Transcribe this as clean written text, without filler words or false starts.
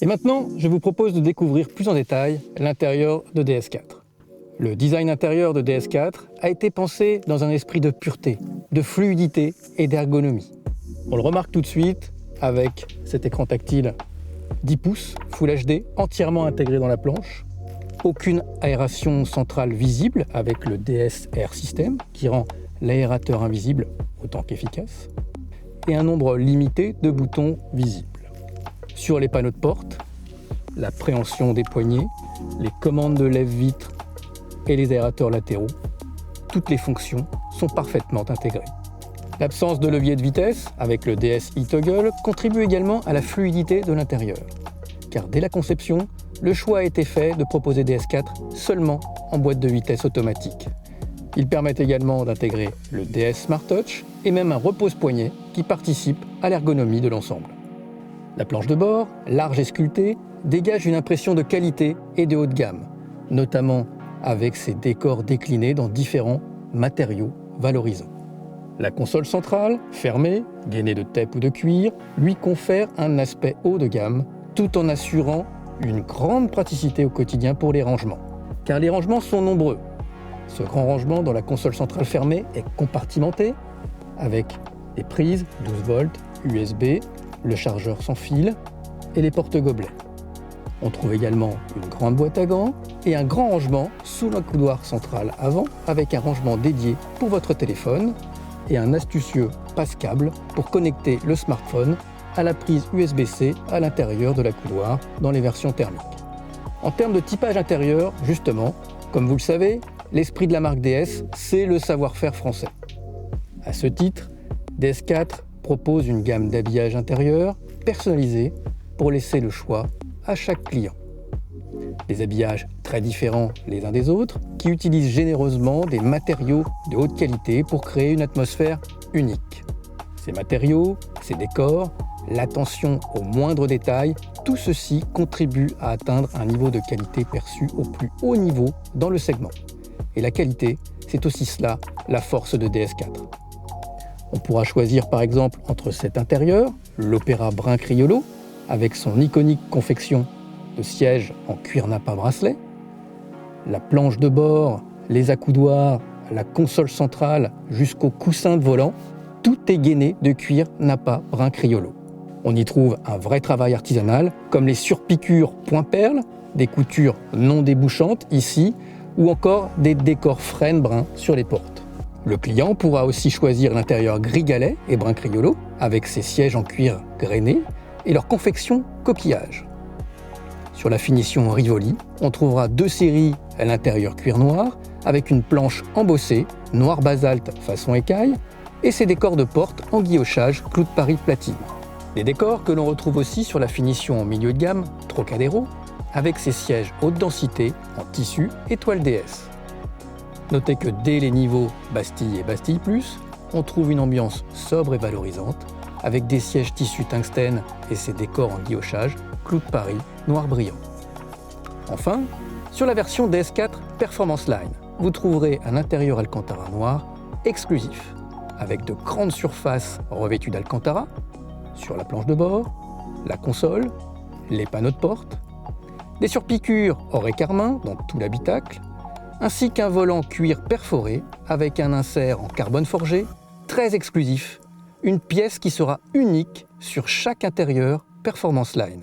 Et maintenant, je vous propose de découvrir plus en détail l'intérieur de DS4. Le design intérieur de DS4 a été pensé dans un esprit de pureté, de fluidité et d'ergonomie. On le remarque tout de suite avec cet écran tactile 10 pouces Full HD entièrement intégré dans la planche, aucune aération centrale visible avec le DS Air System qui rend l'aérateur invisible autant qu'efficace, et un nombre limité de boutons visibles. Sur les panneaux de porte, la préhension des poignées, les commandes de lève-vitre et les aérateurs latéraux, toutes les fonctions sont parfaitement intégrées. L'absence de levier de vitesse avec le DS e-Toggle contribue également à la fluidité de l'intérieur, car dès la conception, le choix a été fait de proposer DS4 seulement en boîte de vitesse automatique. Ils permettent également d'intégrer le DS Smart Touch et même un repose-poignet qui participe à l'ergonomie de l'ensemble. La planche de bord, large et sculptée, dégage une impression de qualité et de haut de gamme, notamment avec ses décors déclinés dans différents matériaux valorisants. La console centrale, fermée, gainée de tape ou de cuir, lui confère un aspect haut de gamme, tout en assurant une grande praticité au quotidien pour les rangements. Car les rangements sont nombreux. Ce grand rangement dans la console centrale fermée est compartimenté, avec des prises 12 volts, USB, le chargeur sans fil et les porte-gobelets. On trouve également une grande boîte à gants et un grand rangement sous le coudoir central avant avec un rangement dédié pour votre téléphone et un astucieux passe-câble pour connecter le smartphone à la prise USB-C à l'intérieur de la coudoir dans les versions thermiques. En termes de typage intérieur, justement, comme vous le savez, l'esprit de la marque DS, c'est le savoir-faire français. À ce titre, DS4 propose une gamme d'habillage intérieur personnalisée pour laisser le choix à chaque client. Des habillages très différents les uns des autres qui utilisent généreusement des matériaux de haute qualité pour créer une atmosphère unique. Ces matériaux, ces décors, l'attention aux moindres détails, tout ceci contribue à atteindre un niveau de qualité perçu au plus haut niveau dans le segment. Et la qualité, c'est aussi cela, la force de DS4. On pourra choisir par exemple entre cet intérieur, l'Opéra brun Criollo, avec son iconique confection de sièges en cuir nappa bracelet, la planche de bord, les accoudoirs, la console centrale jusqu'au coussin de volant, tout est gainé de cuir nappa brun Criollo. On y trouve un vrai travail artisanal, comme les surpiqûres point-perle, des coutures non débouchantes ici, ou encore des décors frênes bruns sur les portes. Le client pourra aussi choisir l'intérieur gris galet et brun Criollo, avec ses sièges en cuir grainé et leur confection coquillage. Sur la finition Rivoli, on trouvera 2 séries à l'intérieur cuir noir, avec une planche embossée, noir basalte façon écaille, et ses décors de porte en guillochage clou de Paris platine. Des décors que l'on retrouve aussi sur la finition en milieu de gamme Trocadéro, avec ses sièges haute densité en tissu et toile DS. Notez que dès les niveaux Bastille et Bastille Plus, on trouve une ambiance sobre et valorisante, avec des sièges tissu tungstène et ses décors en guillochage clou de Paris noir brillant. Enfin, sur la version DS4 Performance Line, vous trouverez un intérieur Alcantara noir exclusif, avec de grandes surfaces revêtues d'Alcantara, sur la planche de bord, la console, les panneaux de porte, des surpiqûres or et carmin dans tout l'habitacle, ainsi qu'un volant cuir perforé avec un insert en carbone forgé, très exclusif, une pièce qui sera unique sur chaque intérieur Performance Line.